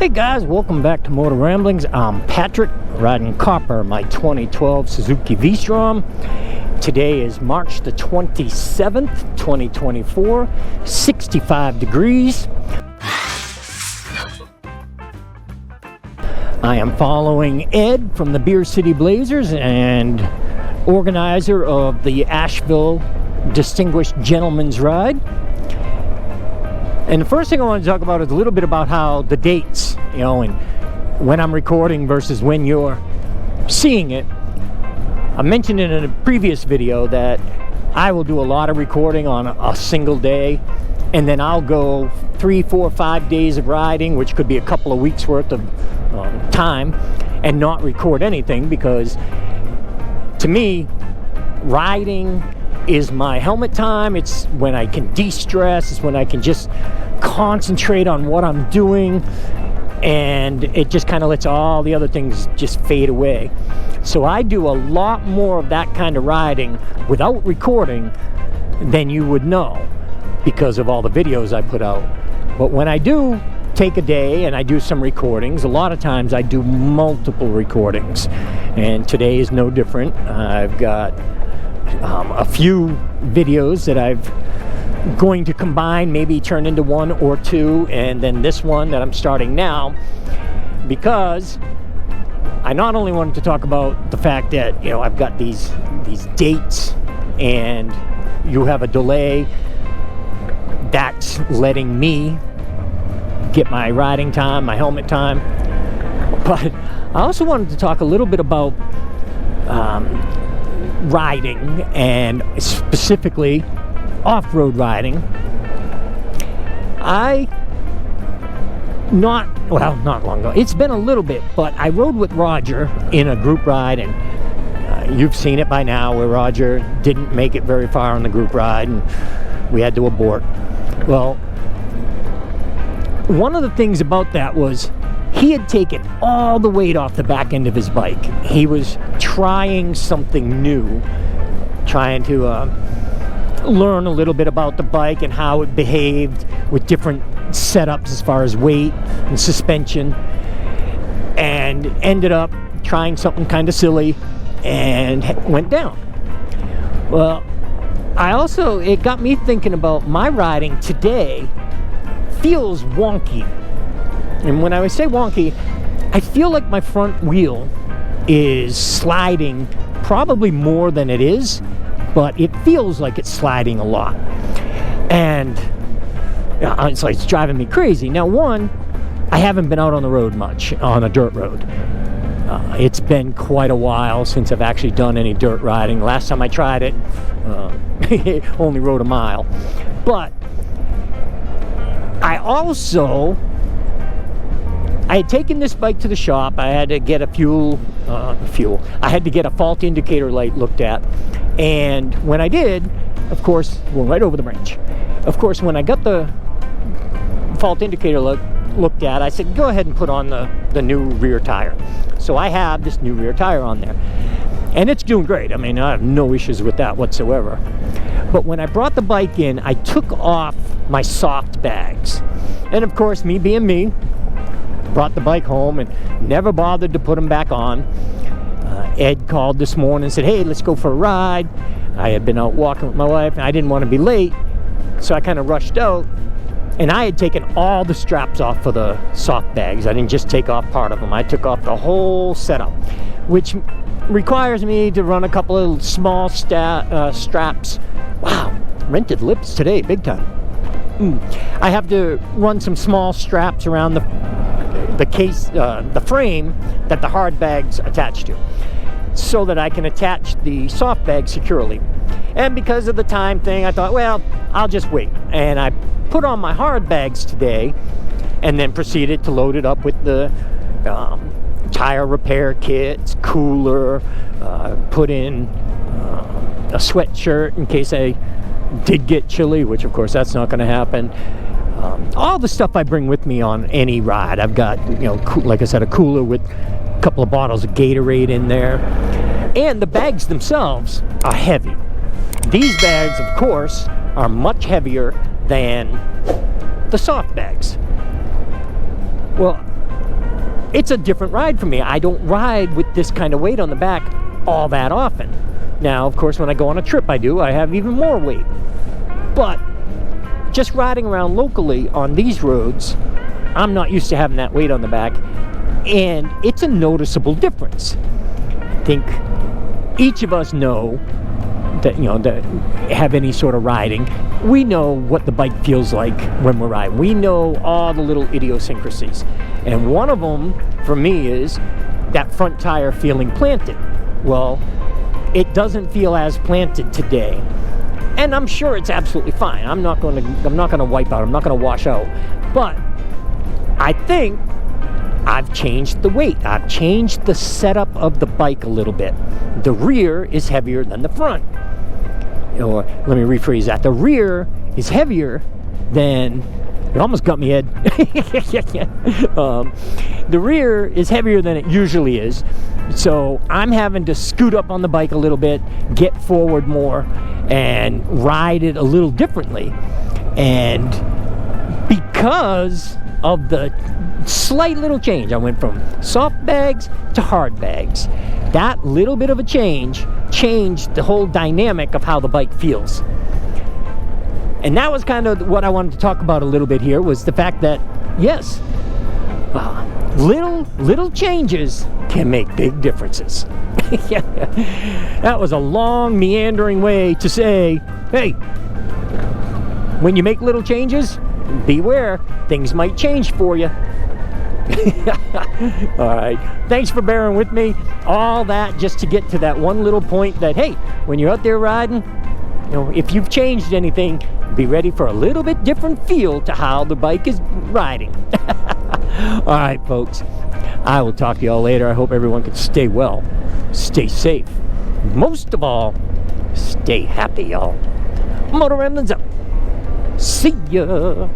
Hey guys, welcome back to Motoramblings. I'm Patrick, riding copper, my 2012 Suzuki Vstrom. Today is March the 27th, 2024, 65 degrees. I am following Ed from the Beer City Blazers and organizer of the Asheville Distinguished Gentleman's Ride. And the first thing I want to talk about is a little bit about how the dates, and when I'm recording versus when you're seeing it. I mentioned in a previous video that I will do a lot of recording on a single day, and then I'll go 3, 4, 5 days of riding, which could be a couple of weeks worth of time, and not record anything, because to me, riding is my helmet time. It's when I can de-stress. It's when I can just concentrate on what I'm doing, and it just kind of lets all the other things just fade away. So I do a lot more of that kind of riding without recording than you would know, because of all the videos I put out. But when I do take a day and I do some recordings, a lot of times I do multiple recordings, and today is no different. I've got a few videos that I've going to combine, maybe turn into 1 or 2, and then this one that I'm starting now, because I not only wanted to talk about the fact that I've got these dates and you have a delay that's letting me get my riding time, my helmet time, but I also wanted to talk a little bit about riding, and specifically off-road riding. Not long ago, it's been a little bit, but I rode with Roger in a group ride, and you've seen it by now, where Roger didn't make it very far on the group ride and we had to abort. Well, one of the things about that was he had taken all the weight off the back end of his bike. He was trying something new, trying to learn a little bit about the bike and how it behaved with different setups as far as weight and suspension, and ended up trying something kind of silly and went down. Well, it got me thinking about my riding today feels wonky. And when I say wonky, I feel like my front wheel is sliding probably more than it is, but it feels like it's sliding a lot. And it's driving me crazy. Now, one, I haven't been out on the road much, on a dirt road. It's been quite a while since I've actually done any dirt riding. Last time I tried it, only rode a mile. But I had taken this bike to the shop. I had to get I had to get a fault indicator light looked at. And when I did, of course, we're right over the branch. Of course, when I got the fault indicator looked at, I said, go ahead and put on the new rear tire. So I have this new rear tire on there. And it's doing great. I mean, I have no issues with that whatsoever. But when I brought the bike in, I took off my soft bags. And of course, me being me, brought the bike home and never bothered to put them back on. Ed called this morning and said, hey, let's go for a ride. I had been out walking with my wife and I didn't want to be late, so I kind of rushed out, and I had taken all the straps off for the soft bags. I didn't just take off part of them, I took off the whole setup, which requires me to run a couple of small straps. Wow, rented lips today, big time. I have to run some small straps around the case, the frame that the hard bags attach to, so that I can attach the soft bag securely. And because of the time thing, I thought, well, I'll just wait. And I put on my hard bags today, and then proceeded to load it up with the tire repair kits, cooler, put in a sweatshirt in case I did get chilly, which of course that's not going to happen. All the stuff I bring with me on any ride. I've got, like I said, a cooler with a couple of bottles of Gatorade in there. And the bags themselves are heavy. These bags, of course, are much heavier than the soft bags. Well, it's a different ride for me. I don't ride with this kind of weight on the back all that often. Now, of course, when I go on a trip, I have even more weight. But just riding around locally on these roads, I'm not used to having that weight on the back, and it's a noticeable difference. I think each of us know that, that have any sort of riding, we know what the bike feels like when we're riding. We know all the little idiosyncrasies. And one of them, for me, is that front tire feeling planted. Well, it doesn't feel as planted today. And I'm sure it's absolutely fine. I'm not going to wipe out. I'm not going to wash out. But I think I've changed the weight. I've changed the setup of the bike a little bit. The rear is heavier than the front. Or let me rephrase that. The rear is heavier than... It almost got me, Ed. The rear is heavier than it usually is. So I'm having to scoot up on the bike a little bit, get forward more, and ride it a little differently. And because of the slight little change, I went from soft bags to hard bags. That little bit of a change changed the whole dynamic of how the bike feels. And that was kind of what I wanted to talk about a little bit here, was the fact that, yes, little changes can make big differences. That was a long, meandering way to say, hey, when you make little changes, beware, things might change for you. All right, thanks for bearing with me. All that just to get to that one little point that, hey, when you're out there riding, if you've changed anything, be ready for a little bit different feel to how the bike is riding. All right, folks, I will talk to y'all later. I hope everyone can stay well, stay safe. Most of all, stay happy, y'all. Motoramblings up. See ya.